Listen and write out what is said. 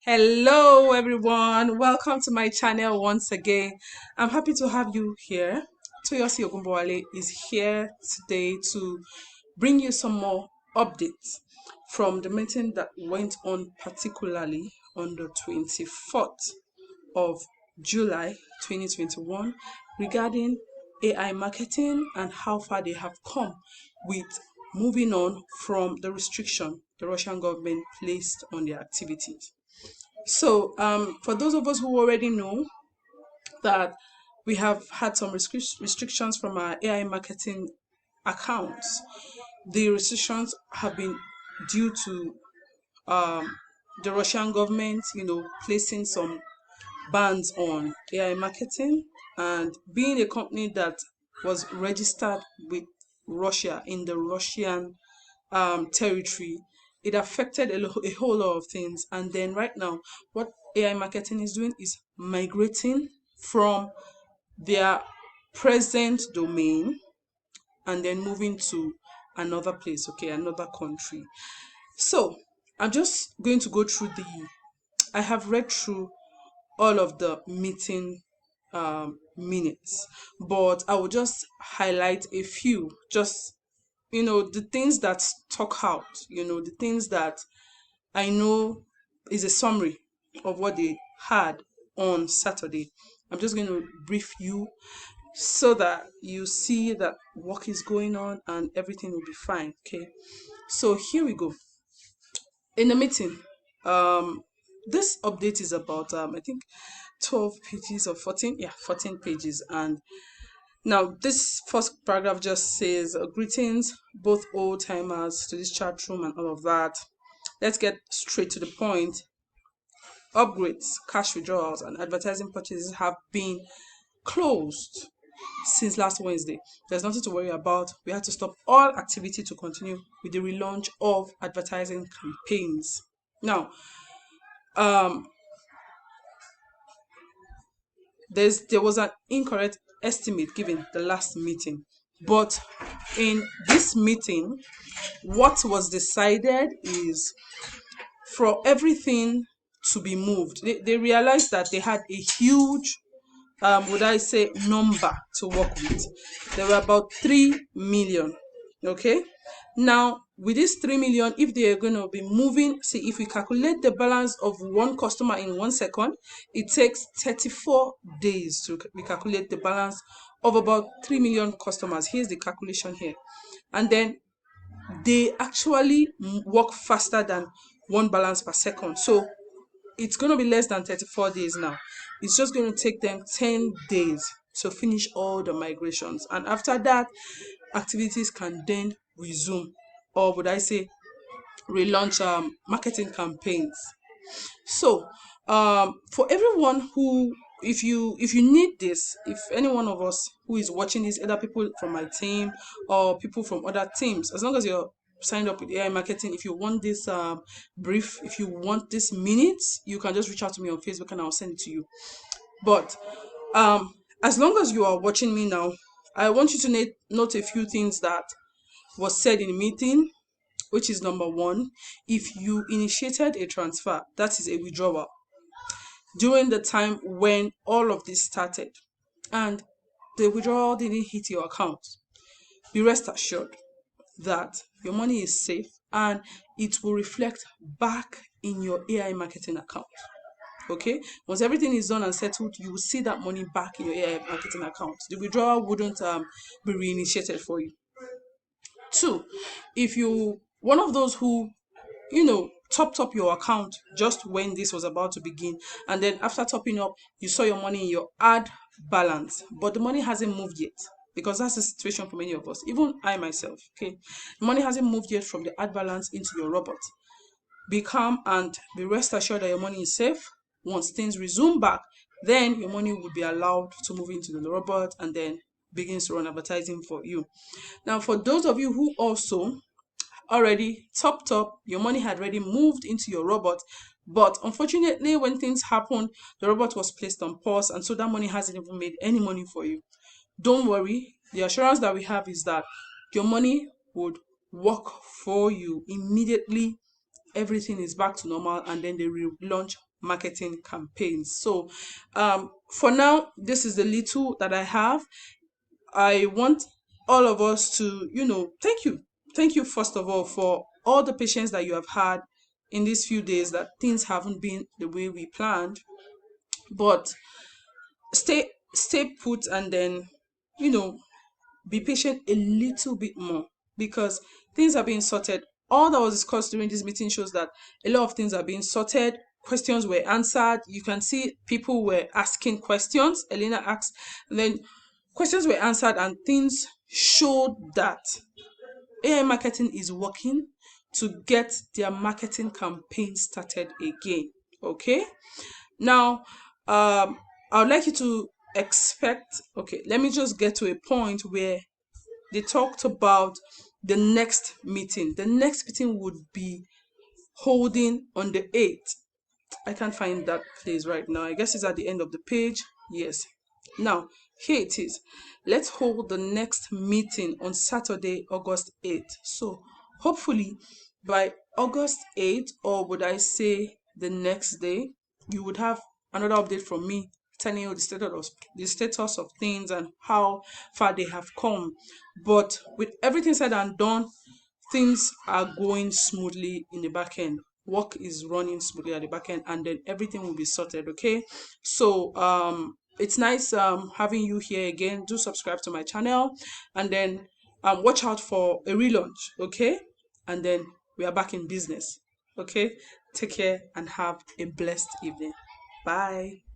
Hello everyone, welcome to my channel once again. I'm happy to have you here. Toyosi Ogunbowale is here today to bring you some more updates from the meeting that went on, particularly on the 24th of July 2021 regarding AI marketing and how far they have come with moving on from the restriction the Russian government placed on their activities. So, for those of us who already know that we have had some restrictions from our AI marketing accounts, the restrictions have been due to the Russian government, placing some bans on AI marketing and being a company that was registered with Russia in the Russian territory. It affected a whole lot of things. And then right now, what AI marketing is doing is migrating from their present domain and then moving to another place, okay, another country. So I'm just going to go through I have read through all of the meeting minutes, but I will just highlight a few, just the things that stuck out, the things that I know is a summary of what they had on Saturday. I'm just going to brief you so that you see that work is going on and everything will be fine. Okay, so here we go. In the meeting, this update is about I think 12 pages or 14, yeah, 14 pages. And now, this first paragraph just says, greetings, both old timers to this chat room and all of that. Let's get straight to the point. Upgrades, cash withdrawals, and advertising purchases have been closed since last Wednesday. There's nothing to worry about. We had to stop all activity to continue with the relaunch of advertising campaigns. Now, um, there was an incorrect estimate given the last meeting, but in this meeting, what was decided is for everything to be moved. They realized that they had a huge, would I say, number to work with. There were about 3 million. Okay. Now, with this 3 million, if they are going to be moving, see, if we calculate the balance of one customer in 1 second, it takes 34 days to recalculate the balance of about 3 million customers. Here's the calculation here. And then they actually work faster than one balance per second. So it's going to be less than 34 days now. It's just going to take them 10 days to finish all the migrations. And after that, activities can then resume, or would I say relaunch marketing campaigns. So for everyone who, if you need this, if any one of us who is watching this, either people from my team or people from other teams, as long as you're signed up with AI marketing, if you want this brief, if you want this minutes, you can just reach out to me on Facebook and I'll send it to you. But as long as you are watching me now, I want you to note a few things that was said in the meeting, which is number one: if you initiated a transfer, that is a withdrawal, during the time when all of this started, and the withdrawal didn't hit your account, be rest assured that your money is safe and it will reflect back in your AI marketing account. Okay, once everything is done and settled, you will see that money back in your AI marketing account. The withdrawal wouldn't be reinitiated for you. Two, if you one of those who topped up your account just when this was about to begin, and then after topping up, you saw your money in your ad balance, but the money hasn't moved yet, because that's the situation for many of us, even I myself. Okay, the money hasn't moved yet from the ad balance into your robot. Be calm and be rest assured that your money is safe. Once things resume back, then your money will be allowed to move into the robot and then begins to run advertising for you. Now, for those of you who also already topped up, your money had already moved into your robot, but unfortunately, when things happened, the robot was placed on pause, and so that money hasn't even made any money for you. Don't worry. The assurance that we have is that your money would work for you immediately everything is back to normal, and then they relaunch marketing campaigns. So for now, this is the little that I have. I want all of us to, thank you. Thank you, first of all, for all the patience that you have had in these few days that things haven't been the way we planned. But stay put, and then, you know, be patient a little bit more, because things are being sorted. All that was discussed during this meeting shows that a lot of things are being sorted. Questions were answered. You can see people were asking questions. Elena asked, and then questions were answered, and things showed that AI marketing is working to get their marketing campaign started again. Okay. Now, I would like you to expect, okay, let me just get to a point where they talked about the next meeting. The next meeting would be holding on the 8th. I can't find that place right now. I guess it's at the end of the page. Yes. Now, here it is. Let's hold the next meeting on Saturday, August 8th. So, hopefully, by August 8th, or would I say the next day, you would have another update from me telling you the status of things and how far they have come. But with everything said and done, things are going smoothly in the back end. Work is running smoothly at the back end, and then everything will be sorted. Okay. So it's nice having you here again. Do subscribe to my channel, and then watch out for a relaunch. Okay. And then we are back in business. Okay. Take care and have a blessed evening. Bye.